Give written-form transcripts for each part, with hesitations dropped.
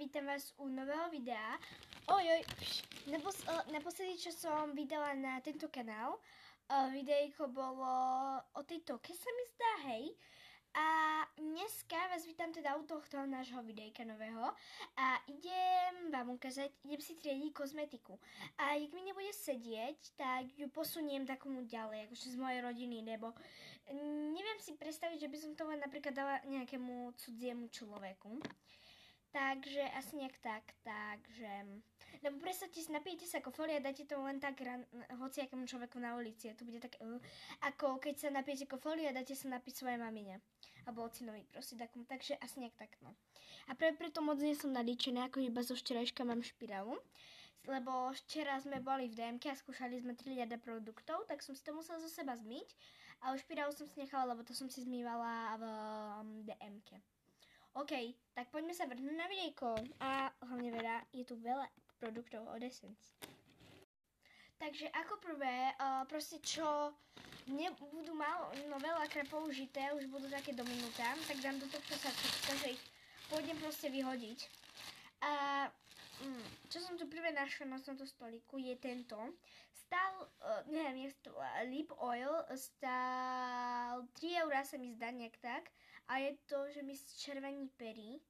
vítam vás u nového videa. Naposledy, čo som vydala na tento kanál, videjko bolo o tejto toke, sa mi zdá, hej. A dneska vás vítam teda u tohto nášho videjka nového a idem vám ukázať, idem si triediť kozmetiku. A jak mi nebude sedieť, tak ju posuniem takomu ďalej, akože z mojej rodiny, lebo neviem si predstaviť, že by som to len napríklad dala nejakému cudziemu človeku. Takže asi nejak tak, lebo predstavte si, napijete sa kofoli a dáte to len tak hociakému človeku na ulici. To bude tak, ako keď sa napijete kofoli a dáte sa napiť svojej mamine. Alebo ocinovi, proste takom, takže asi nejak tak, no. A preto moc nie som nadýčená, ako iba zo včerajška mám špirálu. Lebo včera sme boli v DMK a skúšali sme 3 riada produktov, tak som si to musela zo seba zmyť. A špirálu som si nechala, lebo to som si zmývala v DMK. OK, tak poďme sa vrhnúť na videjko. A hlavne je tu veľa produktov od Essence. Takže ako prvé, proste čo nebudú veľakrát použité, už budú také do minúta, tak dám do tohto sačka, že ich pôjdem proste vyhodiť. A čo som tu prvé našla na tomto stoliku je tento. Lip oil stál 3 € sa mi zdá nejak tak. A je to, že mi červení pery.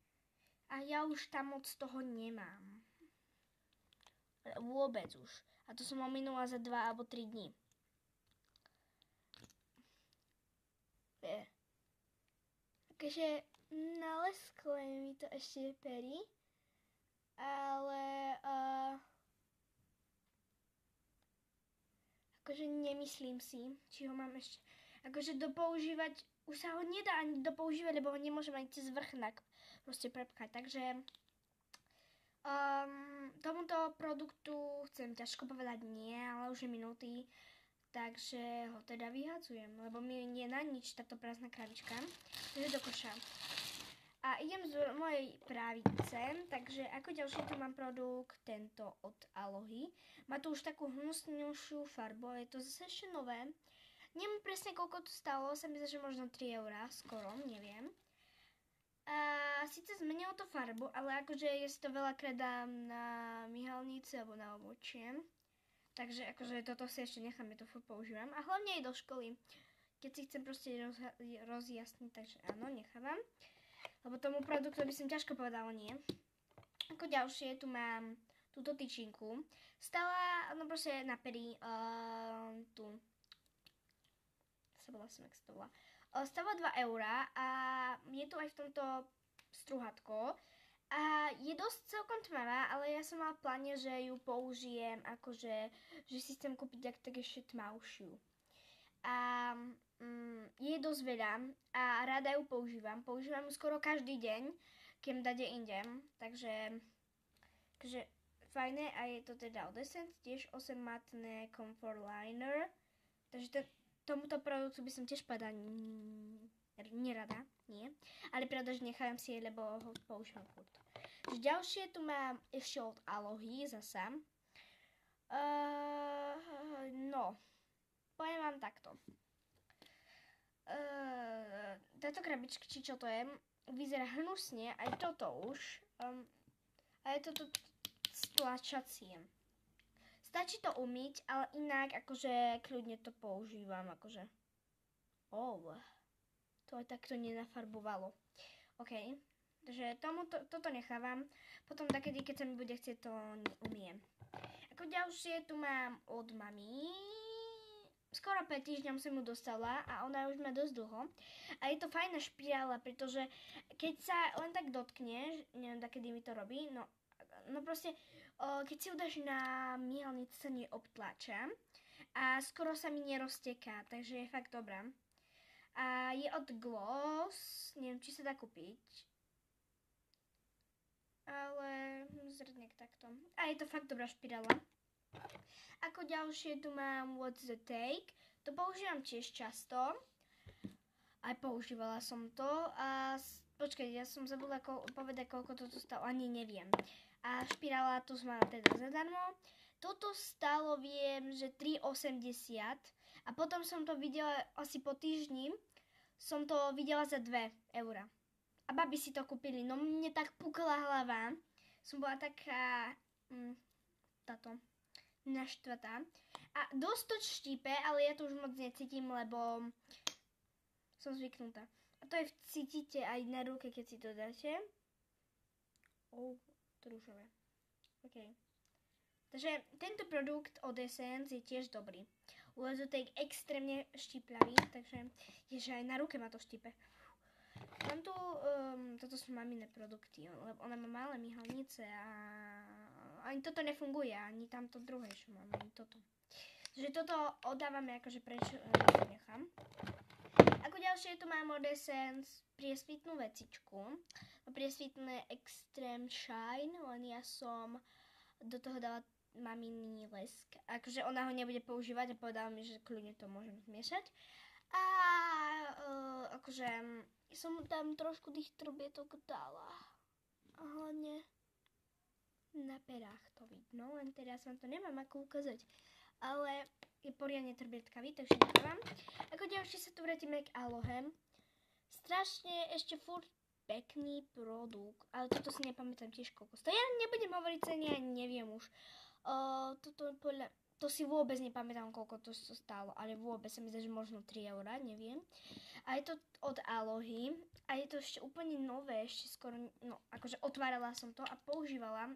A ja už tam moc toho nemám. Vôbec už. A to som ominula za 2 alebo 3 dní. Takže naleskle mi to ešte pery. Ale akože nemyslím si, či ho mám ešte akože dopoužívať. Už sa ho nedá ani dopoužívať, lebo ho nemôžem ani cez vrchnak proste prepchať. Takže tomuto produktu chcem ťažko povedať nie, ale už je minutý. Takže ho teda vyhadzujem, lebo mi nie na nič táto prázdna krabička. Takže do koša. A idem z mojej právice, takže ako ďalší tu mám produkt tento od Alohy. Má tu už takú hnusnejšiu farbu, je to zase ešte nové. Neviem presne, koľko to stalo, sa mi zdá, že možno 3 € skoro, neviem. A síce zmenilo to farbu, ale akože ja si to veľakrát dám na myhalnice alebo na obočie. Takže akože toto si ešte nechám, ja to furt používam. A hlavne aj do školy, keď si chcem proste rozjasniť, takže áno, nechávam. Lebo tomu produktu by som ťažko povedala nie. Ako ďalšie, tu mám túto tyčinku. Stala, no proste na pery, tu. Stala 2 € a je tu aj v tomto strúhatko. A je dosť celkom tmavá, ale ja som mala v pláne, že ju použijem akože, že si chcem kúpiť tak ešte tmavšiu. A je dosť veľa a rada ju používam. Používam ju skoro každý deň, keď dade idem. Takže fajné a je to teda od Essence, tiež 8 matné Comfort Liner. Takže tomuto produktu by som tiež povedala nerada, nie. Ale pravda, že nechávam si jej, lebo ho používam furt. Ďalšie tu mám ešte od Alohy zasa. No, poviem vám takto. Táto krabička, či čo to je, vyzerá hnusne, aj toto už. A je toto stlačacie. Stačí to umyť, ale inak akože kľudne to používam, akože. To aj takto nenafarbovalo. OK, takže toto nechávam. Potom takedy, keď sa mi bude chcieť, to umiem. Ako ďalšie tu mám od mami. Skoro 5 týždňov som ju dostala a ona už má dosť dlho. A je to fajná špirála, pretože keď sa len tak dotkneš, neviem, kedy mi to robí, no proste, keď si ju dáš na myhalnicu, sa neobtlača a skoro sa mi nerozteká, takže je fakt dobrá. A je od Gloss, neviem, či sa dá kúpiť, ale zredne takto. A je to fakt dobrá špirála. Ako ďalšie tu mám What's the Take, to používam tiež často, aj používala som to a počkaj, ja som zabudla povedať, koľko toto stalo, ani neviem. A špirála tu mám teda zadarmo. Toto stalo, viem, že 3,80 a potom som to videla asi po týždni, som to videla za 2 €. A babi si to kúpili, no mne tak pukla hlava, som bola taká táto naštvatá. A dosť to štípe, ale ja to už moc necítim, lebo som zvyknutá. A to cítite aj na ruke, keď si to dáte. To rúžové. OK. Takže tento produkt od Essence je tiež dobrý. Ulezotek je extrémne štípľavý, takže ježe aj na ruke ma to štípe. Mám tu, toto sú mamine produkty, lebo ona má malé myhalnice a ani toto nefunguje, ani tamto druhé, čo mám, ani toto. Takže toto oddávame akože preč, nechám. Ako ďalšie tu mám od Essence priesvitnú vecičku. Priesvitné Extreme Shine, len ja som do toho dala maminy lesk. Akože ona ho nebude používať a povedala mi, že kľudne to môžem zmiešať. A akože som tam trošku tých trubietok dala. A hlavne na perách to vidno, len teraz vám to nemám ako ukázať. Ale je poriadne trubietkavý, takže dávam. Ako ďalšie sa tu vrátime k Alohe. Strašne ešte furt pekný produkt, ale toto si nepamätám tiež koľko stojí. Ja nebudem hovoriť ceny, ani neviem už. To si vôbec nepamätám, koľko to stálo, ale vôbec sa mi zdá, že možno 3 €, neviem. A je to od Alohy a je to ešte úplne nové, ešte skoro, no akože otvárala som to a používala,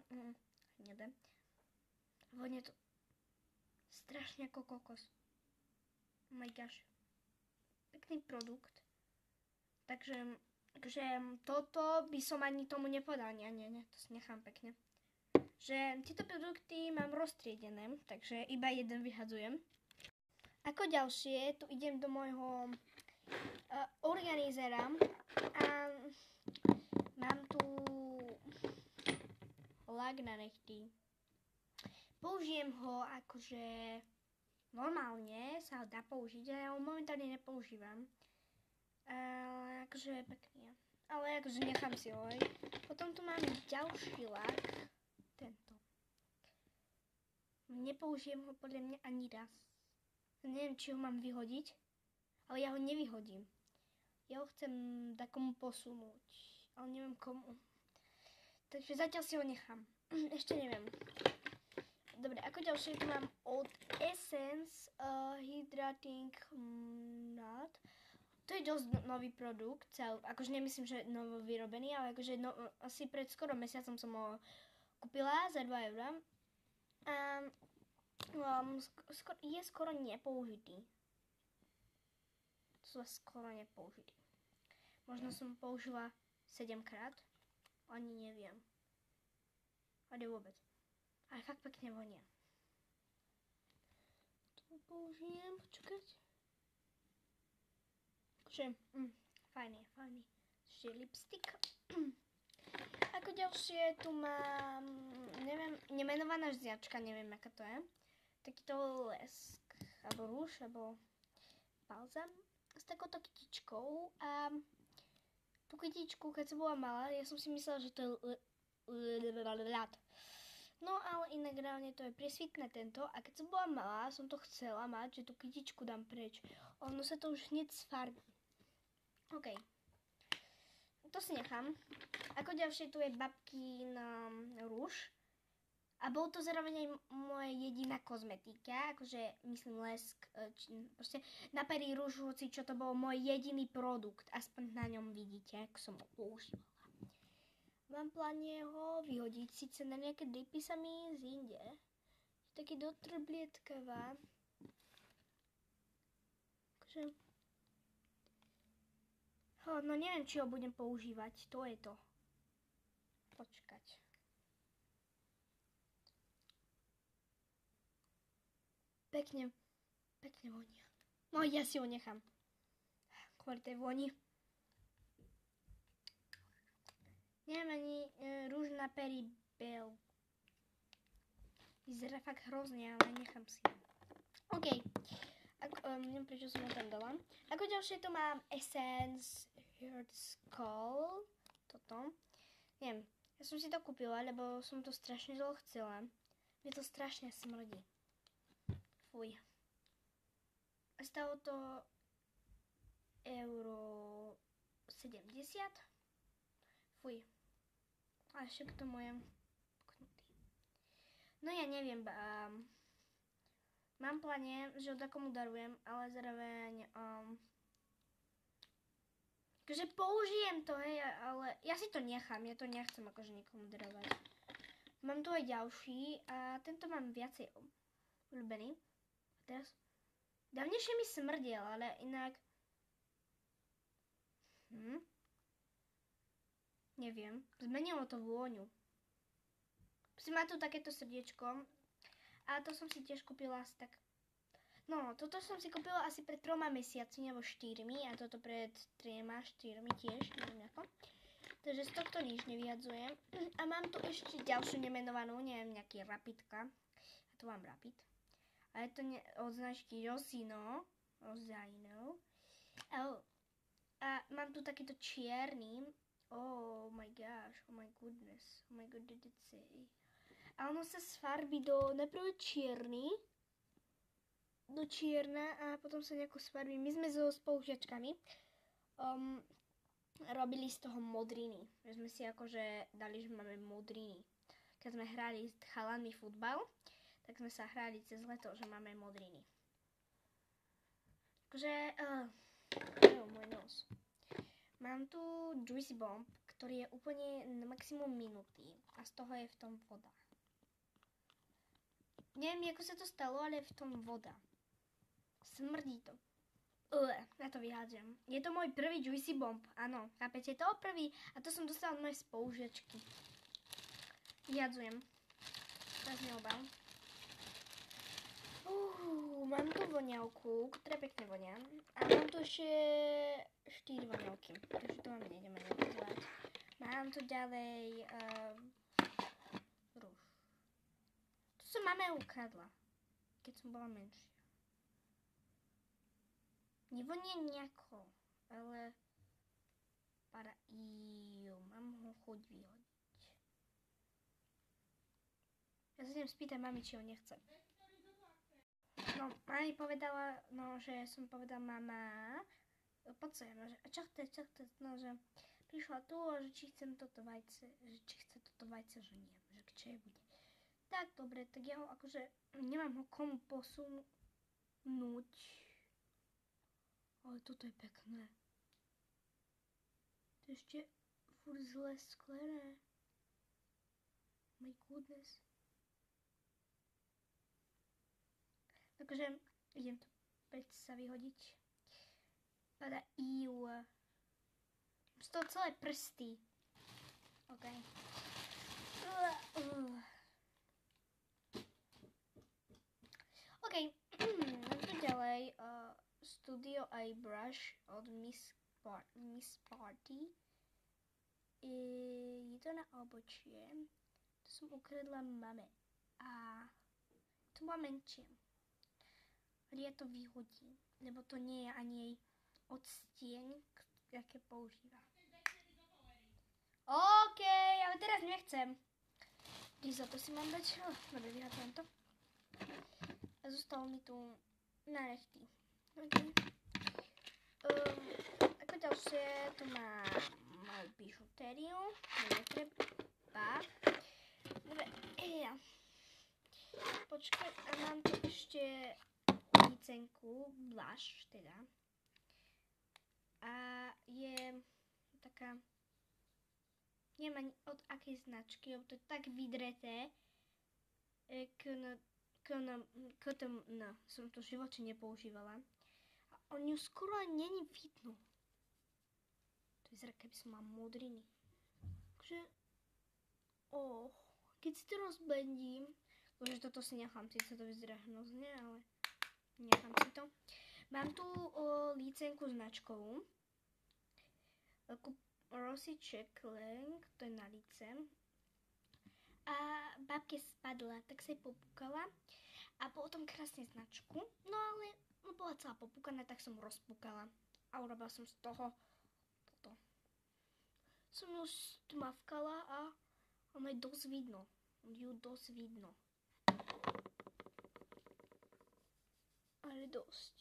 vonia to strašne ako kokos. Oh my gosh. Pekný produkt. Takže toto by som ani tomu nepovedala, nie, to si nechám pekne. Že tieto produkty mám roztriedené, takže iba jeden vyhadzujem. Ako ďalšie, tu idem do môjho organizera a mám tu lak na nechty. Použijem ho akože normálne, sa ho dá použiť, ale ja ho momentálne nepoužívam. Ale akože je pekný. Ale akože nechám si ho, hej. Potom tu mám ďalší lak. Tento. Nepoužijem ho podľa mňa ani raz. Neviem, či ho mám vyhodiť, ale ja ho nevyhodím. Ja ho chcem takomu posunúť, ale neviem komu. Takže zatiaľ si ho nechám. Ešte neviem. Dobre, ako ďalšie tu mám od Essence Hydrating Nut. To je dosť nový produkt, akože nemyslím, že novo vyrobený, ale akože asi pred skoro mesiacom som ho kúpila za 2 €. Je skoro nepoužitý. Možno som použila 7-krát, ani neviem. Ale vôbec. Ale fakt pekne vonia. To použijem, počkať. Takže, fajný. Ešte lipstick. Ako ďalšie tu mám, neviem, nemenovaná značka, neviem aká to je. Takýto lesk, alebo rúž, alebo balzam s takouto kytičkou. A tú kytičku, keď som bola malá, ja som si myslela, že to je ľad. No ale inak reálne to je priesvitné tento a keď som bola malá, som to chcela mať, že tú kytičku dám preč. Ono sa to už hneď sfarbí. OK. To si nechám. Ako ďalšie tu je babkín rúž. A bol to zároveň aj moja jediná kozmetika, akože myslím lesk, proste na pery rúž, hoci čo to bol môj jediný produkt. Aspoň na ňom vidíte, ako som ho používala. Mám pláne ho vyhodiť, síce na nejaké dipy sa mi zíde. Je taký dotrblietkavá. Takže... No neviem, či ho budem používať, to je to. Počkať. Pekne vonia. No ja si ho nechám. Kvôli tej voni. Neviem ani rúž na pery Bell. Vyzerá fakt hrozne, ale nechám si. OK. Neviem, prečo som ho tam dala. Ako ďalšie tu mám Essence Heart Skull. Toto. Neviem. Ja som si to kúpila, lebo som to strašne dlho chcela. Mne to strašne smrdí. Fuj. A stalo to €70. Fuj. A ešte k tomu je No ja neviem, mám pláne, že ho takomu darujem, ale zároveň akože použijem to, hej, ale ja si to nechám, ja to nechcem akože nikomu darovať. Mám tu aj ďalší a tento mám viacej obľúbený. Teraz, dávnejšie mi smrdel, ale inak, neviem, zmenilo to vôňu. Má tu takéto srdiečko a to som si tiež kúpila asi tak. No, toto som si kúpila asi pred 3 mesiacmi alebo 4 a toto pred 3, 4 tiež, neviem ako. Takže z tohto nič nevyhadzujem. A mám tu ešte ďalšiu nemenovanú, neviem, nejaký Rapidka. A tu mám Rapid. A je to od značky Rosino. A mám tu takýto čierny. Oh my gosh, oh my goodness. Oh my god, did it say? A ono sa sfarbí do najprv čierny, do čierna a potom sa nejako sfarbí. My sme so spolužiačkami robili z toho modriny. My sme si akože dali, že máme modriny. Keď sme hrali s chalanmi futbal, tak sme sa hrali cez leto, že máme modriny. Akože, môj nos. Mám tu Juicy Bomb, ktorý je úplne na maximum minúty a z toho je v tom voda. Neviem, ako sa to stalo, ale je v tom voda. Smrdí to. Ja to vyhádžem. Je to môj prvý Juicy Bomb, áno, chápete, to prvý a to som dostala od mojej spolužiačky. Vyhádzujem. Teraz neobal. Mám tu voňavku, ktorá pekne vonia. A mám tu ešte 4 voňavky, takže to vám nejdeme neukazovať. Mám tu ďalej rúž. Tu som mame ukradla, keď som bola menšia. Nevonie nejako, ale mám ho chuť vyhodiť. Ja sa idem spýtať mami, či ho nechce. No, mami povedala, že som povedala, mama, poď sem, a čo chce, že prišla tu, že či chcem toto vajce, že nie, že čo je bude. Tak, dobre, tak ja ho akože, nemám ho komu posunúť, ale toto je pekné. To je ešte furt zle sklené. My goodness. Takže idem to päť sa vyhodiť. Pada z toho celé prsty. OK. OK. Mám tu ďalej Studio Eyebrush od Miss Party. Je to na obočie. To som ukradla mame. A to bola menšie. Ale ja to vyhodím, lebo to nie je ani jej odstieň, aké používa. OK, ale teraz nechcem. Za to si mám dať. Dobre, vyhádzujem to. A zostalo mi tu na nechty. Okay. Ako ďalšie, tu mám malú bižutériu. Netreba. Dobre, počkaj, a mám tu ešte licenku, blush teda. A je taká, neviem ani od akej značky, lebo to je tak vydreté, som to v živote nepoužívala. A on ju skoro ani není vidno. To vyzerá, keby som mal modriny. Takže, keď si to rozblendím, takže toto si nechám, síce to vyzerá hnozne, ale nechám si to. Mám tu lícenku značkovú. Rosy Checkling, to je na líce. A babke spadla, tak sa jej popúkala. A potom krásne značku. No ale bola celá popúkaná, tak som rozpúkala. A urobila som z toho toto. Som ju stmavkala a ono je dosť vidno. Ale dosť.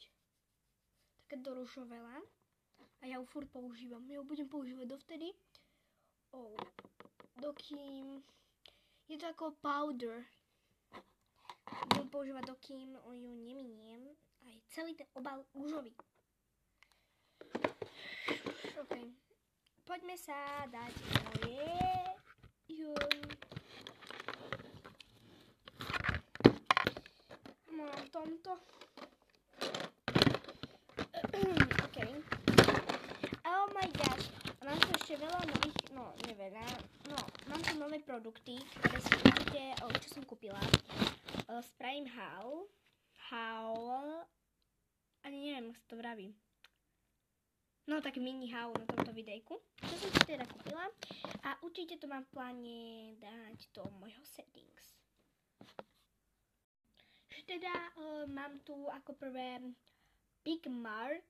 Také doružovela. A ja ju furt používam. Ja ju budem používať dovtedy. Dokým je to ako powder. budem používať, dokým ju neminiem. Aj celý ten obal rúžový. OK. Poďme sa dať moje... Mám tomto. OK. Oh my gosh. Mám tu ešte veľa nových, no neveľa, no mám tu nové produkty, ktoré si určite, čo som kúpila. Spravím haul, ani neviem, ako sa to vraví. No tak mini haul na tomto videjku, čo som si teda kúpila a určite to mám v pláne dať do mojho settings. Teda mám tu ako prvé Big Mark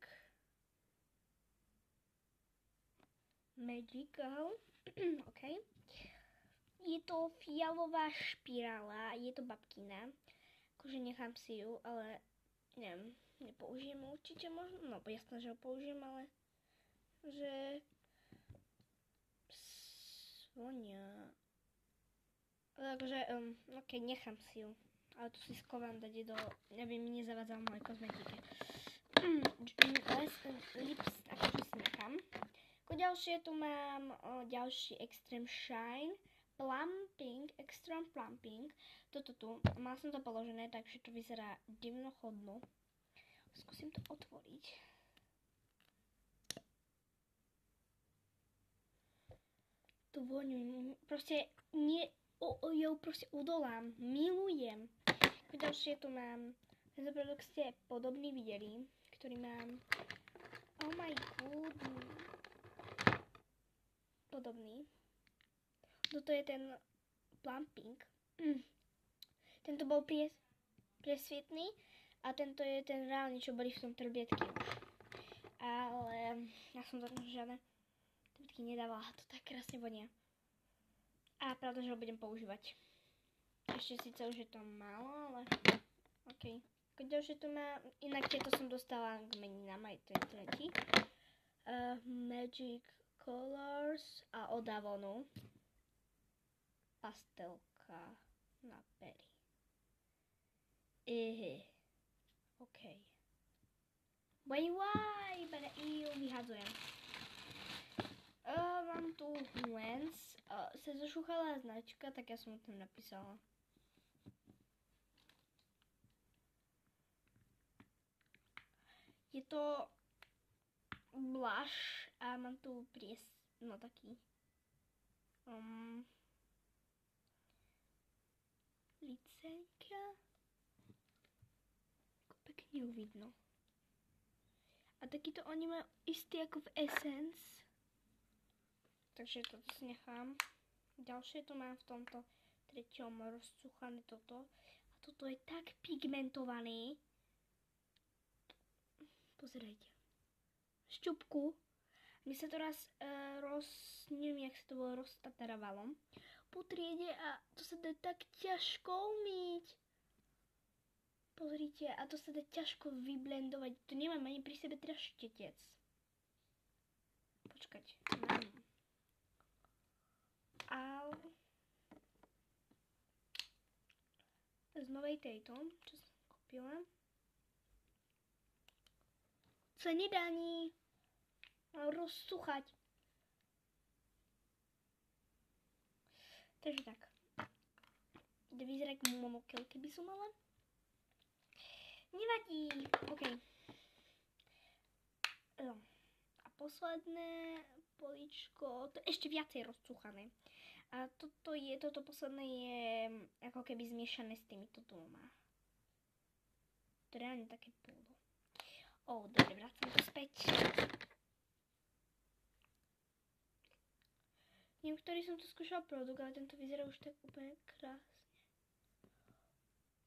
Magical, OK. Je to fialová špirála, je to babkina, akože nechám si ju, ale neviem, nepoužijem určite možno, no jasné, že ho použijem, ale že svonia, takže OK, nechám si ju. Ale tu si skovám dať do, aby mi nezavádzal moje kozmetike. Lips, akože si nechám. Ako ďalšie tu mám ďalší Extreme Shine Plumping, Extreme Plumping. Toto tu, mal som to položené, takže to vyzerá divnochodno. Skúsim to otvoriť. Tu voňu, proste nie, ja ju proste udolám, milujem. Ďalšie tu mám, tento produkt ste podobný videli, ktorý mám, oh my god, podobný. Toto je ten plumping. Tento bol presvietný a tento je ten reálny, čo boli v tom trbietky už. Ale ja som to žiadne trbietky nedávala, to tak krásne vonia. A pravda, že ho budem používať. Ešte síce už je to málo, ale OK. Ako ďalšie tu má, inak tieto som dostala k meninám, aj ten tretí. Magic Colors a od Avonu. Pastelka na pery. OK. Why? Vyhadzujem. Mám tu Lens. Sa zošúchala značka, tak ja som tam napísala. Je to blush a mám tu no taký licenka. Ako pekne ju vidno. A takýto oni majú istý ako v Essence. Takže toto si nechám. Ďalšie to mám v tomto treťom rozcuchané toto. A toto je tak pigmentovaný. Pozerajte. Šťupku. Mi sa to raz neviem, jak sa to bolo, roztataravalo po triede a to sa dá tak ťažko umyť. Pozrite, a to sa dá ťažko vyblendovať. Tu nemám ani pri sebe teraz štetec. Počkať, mám. Z novej tejto, čo som kúpila. Sa nedá ani rozsuchať. Takže tak. Vyzerá ako monokel, keby som mala. Nevadí. OK. A posledné políčko, to je ešte viacej rozcuchané. A toto posledné je ako keby zmiešané s týmito dvoma. To je reálne také púdo. Dobre, vracam to späť. Neviem, ktorý som tu skúšal produkt, ale tento vyzerá už tak úplne krásne.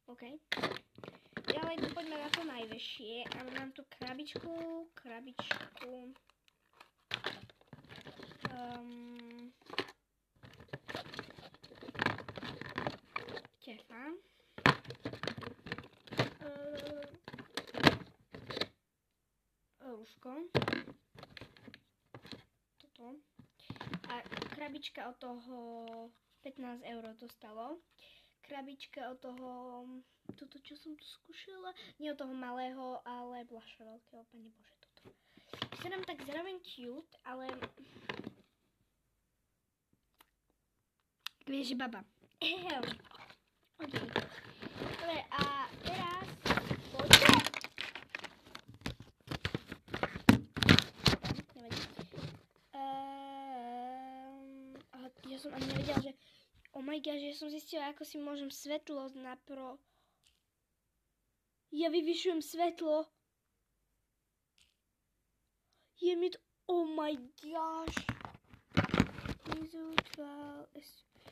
OK. Ďalej poďme na to najväčšie. A mám tu krabičku. Teflon. Rúško. Toto. A krabička od toho 15 € to stalo. krabička od toho, toto čo som tu skúšala, nie od toho malého, ale bluša veľkého, pane Bože, toto. Vyzerám tak zároveň cute, ale vieš, baba. OK. Dobre, a teraz poďme. Ja som ani nevedela, že oh my god, že som zistila, ako si môžem svetlo Ja vyvyšujem svetlo. Je mi to... Oh my gosh.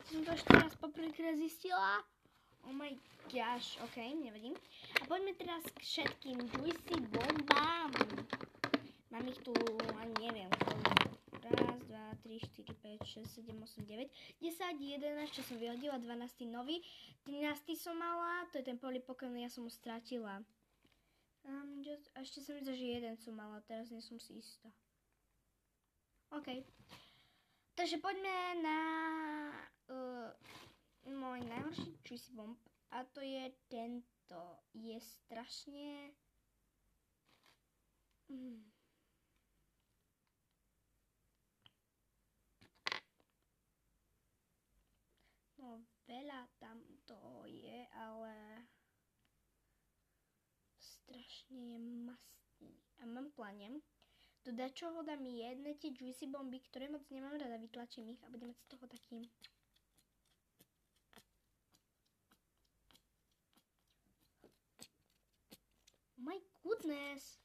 Som to ešte raz poprvýkrát zistila. Oh my gosh. OK, nevedím. A poďme teraz k všetkým juicy bombám. Mám ich tu, ani neviem, koľko. 1, 2, 3, 4, 5, 6, 7, 8, 9, 10, 11, čo som vyhodila, 12 nový, 13 som mala, to je ten Polipokon, ja som ho stratila. A ešte som myslela, že jeden som mala, teraz nie som si istá. OK. Takže poďme na môj najhorší juicy bomb a to je tento. Je strašne... No, veľa tam toho je, ale strašne je mastný. A mám plánem do dačoho dám jedné tie juicy bomby, ktoré moc nemám rada, vytlačím ich a budem mať z toho taký... Oh my goodness!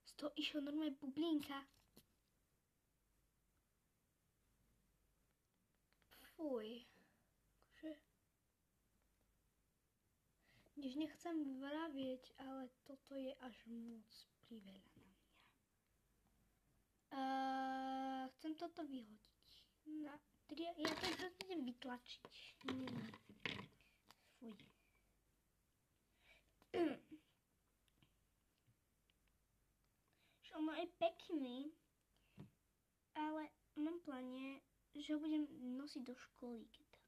Z toho išlo normálne bublinka. Fuj. Než nechcem vravieť, ale toto je až moc priveľa na mňa. Chcem toto vyhodiť. Ja to idem vytlačiť. Fuj. Ono je pekný, ale mám pláne, že ho budem nosiť do školy, keď tak.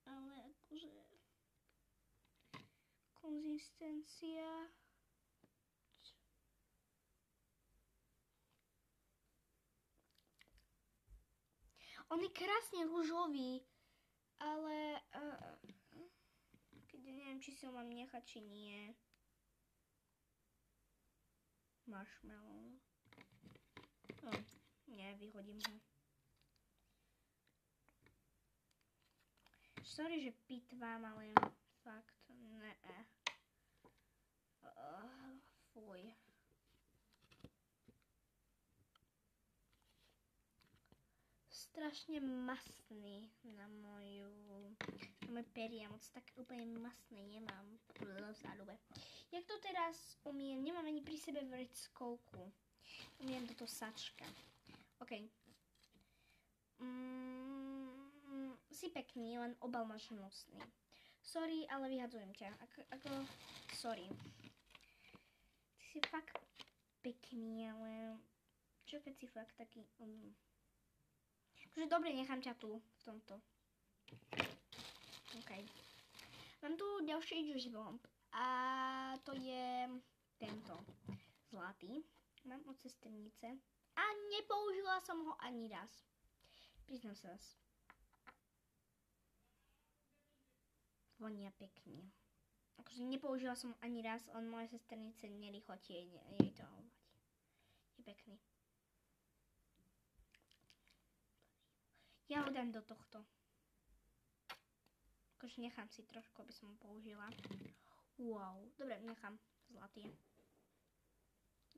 Ale akože... konzistencia... On je krásne ružový, ale... keď neviem, či si ho mám nechať, či nie. Marshmallow. No, nie, vyhodím ho. Sorry, že pitvám, ale fakt, ne. Fuj. Strašne mastný na moje peria, moc tak úplne mastný nemám. Jak to teraz umiem? Nemám ani pri sebe vreckovku. Umiem toto sačka. OK. Si pekný, len obal máš hnusný. Sorry, ale vyhadzujem ťa. Sorry. Ty si fakt pekný, ale... Čo keď si fakt taký... Takže dobre, nechám ťa tu, v tomto. OK. Mám tu ďalší juice bomb. A to je tento. Zlatý. Mám od sesternice. A nepoužila som ho ani raz. Priznám sa vás. Vonia pekne. Akože nepoužila som ani raz, on moje sesternice nelichotí jej to hovať. Je pekný. Ja ho dám do tohto. Akože nechám si trošku, aby som ho použila. Wow. Dobre, nechám. Zlatý.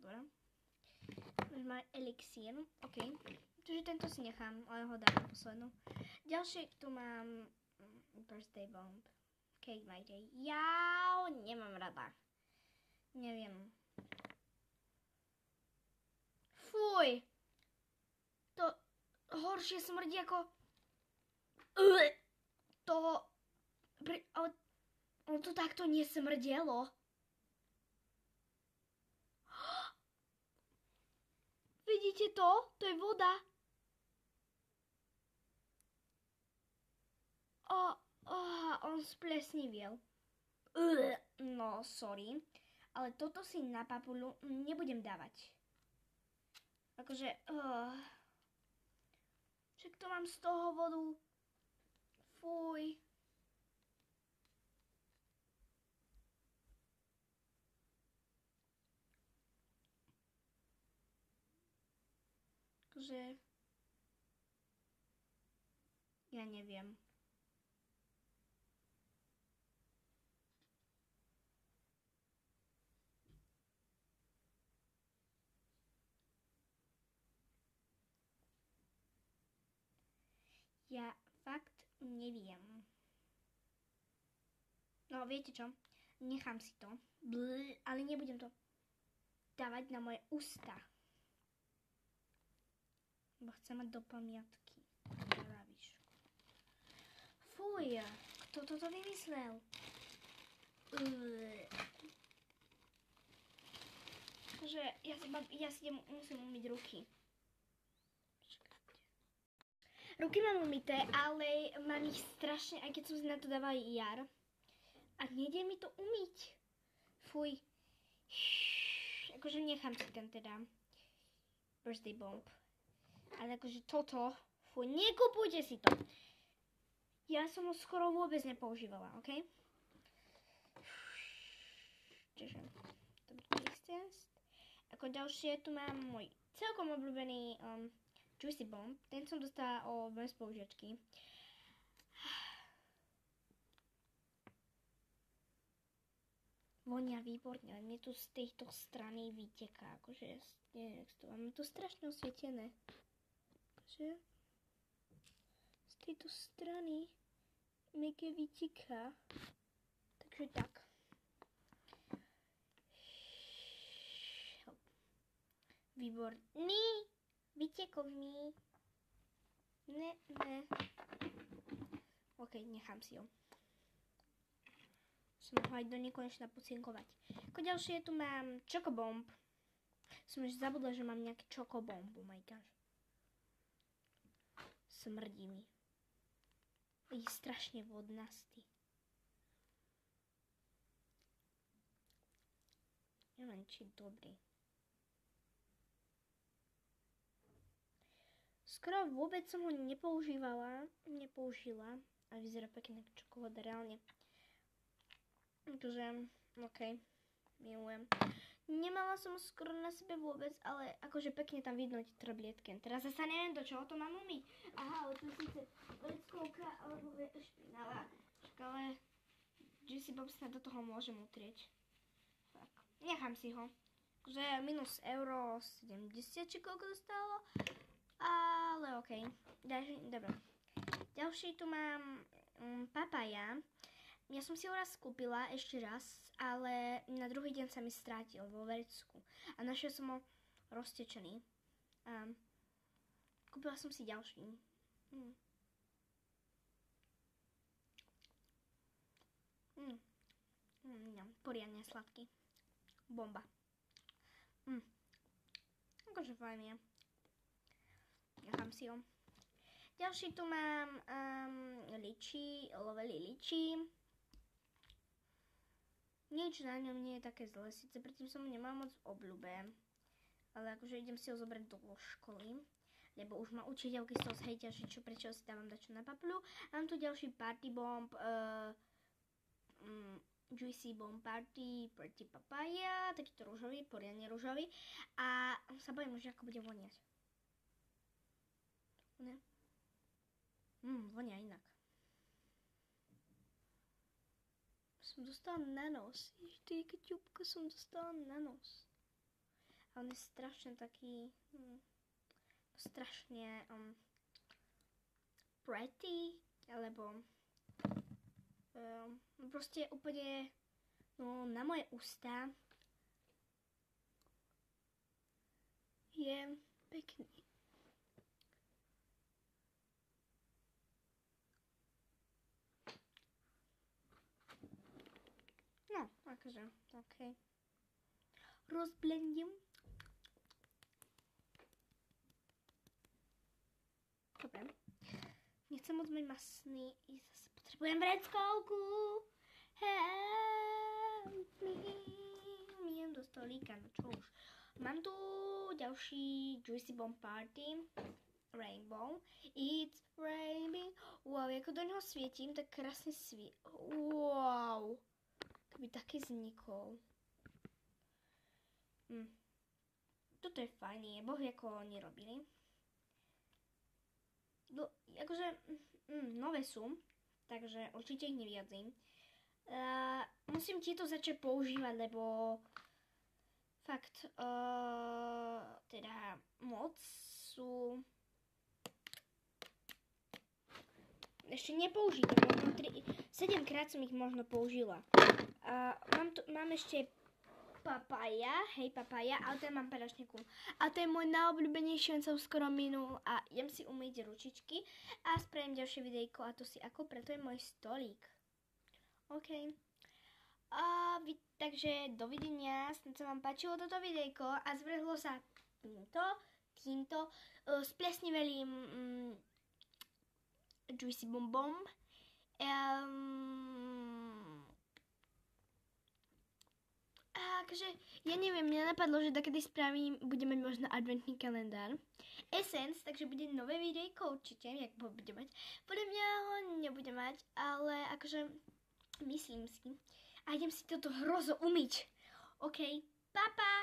Dobre. Už má elixír. OK. Takže tento si nechám, ale ho dám na poslednú. Ďalšie tu mám birthday bomb. Cake my day. Jau, nemám rada. Neviem. Fuj. To horšie smrdí ako... On to takto nesmrdelo. Vidíte to? To je voda. On splesniviel. No, sorry. Ale toto si na papulu nebudem dávať. Akože... Však to mám z toho vodu. Fuj. Akože... Ja neviem. Ja fakt neviem. No, viete čo? Nechám si to. Ale nebudem to dávať na moje ústa. Bo chcem mať do pamiatky. Fuj, kto toto vymyslel? Že ja si musím umyť ruky. Ruky mám umyté, ale mám ich strašne, aj keď som si na to dávala jar. A nejde mi to umyť. Fuj. Akože nechám si ten teda birthday bomb. Ale akože toto, fuj, nekupujte si to. Ja som ho skoro vôbec nepoužívala, ok? Čiže, ako ďalšie tu mám môj celkom obľúbený Juicy Bomb. Ten som dostala bez použiačky. Vonia výborne, ale mne tu z tejto strany vyteká, akože, neviem, jak to máme tu strašne osvietené. Akože, z tejto strany mi vyteká. Takže tak. Výborný, vytekol mi. Ne. Ok, nechám si ho. Som ho aj do nekonečna pucinkovať. Ako ďalšie tu mám Chocobomb. Som už zabudla, že mám nejaký Chocobomb. Oh my gosh. Smrdí mi. Je strašne vodnastý. Neviem, či dobrý. Skoro vôbec som ho nepoužila. A vyzerá pekne ako čokoláda, reálne. Takže, ok, milujem. Nemala som skoro na sebe vôbec, ale akože pekne tam vidno tie tablietky. Teraz zasa neviem, do čoho to mám umyť. Aha, ale to je síce veckovka, alebo špinavá. Ale Juicy Bomb sa do toho môžem utrieť. Tak, nechám si ho. Akože minus euro 70, či koľko to stálo. Ale ok, dobre. Ďalší tu mám papaja. Ja som si ho raz kúpila, ešte raz, ale na druhý deň sa mi strátil vo vrecku. A našiel som ho roztečený. Kúpila som si ďalší. Poriadne sladký. Bomba. Akože fajn je. Nechám si ho. Ďalší tu mám ličí, lovely ličí. Nič na ňom nie je také zlé, síce predtým som ho nemal moc v obľúbe, ale akože idem si ho zobrať do školy, lebo už ma učiteľky z toho zhejtia, že prečo si dávam dačo na papulu. Mám tu ďalší Party Bomb, Juicy Bomb Party Papaya, takýto ružový, poriadne ružový, a sa bojím už, ako bude voniať. Ne? Vonia inak. Som dostala na nos. Ešte ťupka som dostala na nos. A on je strašne taký... strašne... pretty, alebo... proste úplne... No, na moje ústa... je pekný. No, akože, ok. Rozblendím. Dobre. Nechcem moc mať masný, i zase Potrebujem vreckovku. Help me. Umiem do stolíka, no čo už. Mám tu ďalší Juicy Bomb Party. Rainbow. It's raining. Wow, ako do neho svietím, tak krásne Wow. Keby taký vznikol. Toto je fajný, boh ako oni robili. Akože, nové sú, takže určite ich neviadzím. Musím tieto začať používať, lebo fakt, teda moc sú ešte nepoužité, možno 7 krát som ich možno použila. Mám ešte papaja, hej papaja, ale ten mám pedačníku. A to je môj najobľúbenejší, on sa už skoro minul a idem si umyť ručičky a spravím ďalšie videjko a to si ako, preto je môj stolík. OK. Takže dovidenia, snad sa vám páčilo toto videjko a zvrhlo sa týmto splesnivelým Juicy Bombom. Takže ja neviem, mňa napadlo, že takedy budeme mať možno adventný kalendár. Essence, takže bude nové videjko určite, jak bude mať. Podľa mňa ho nebude mať, ale akože myslím si. A idem si toto hrozo umyť. OK, pa pa!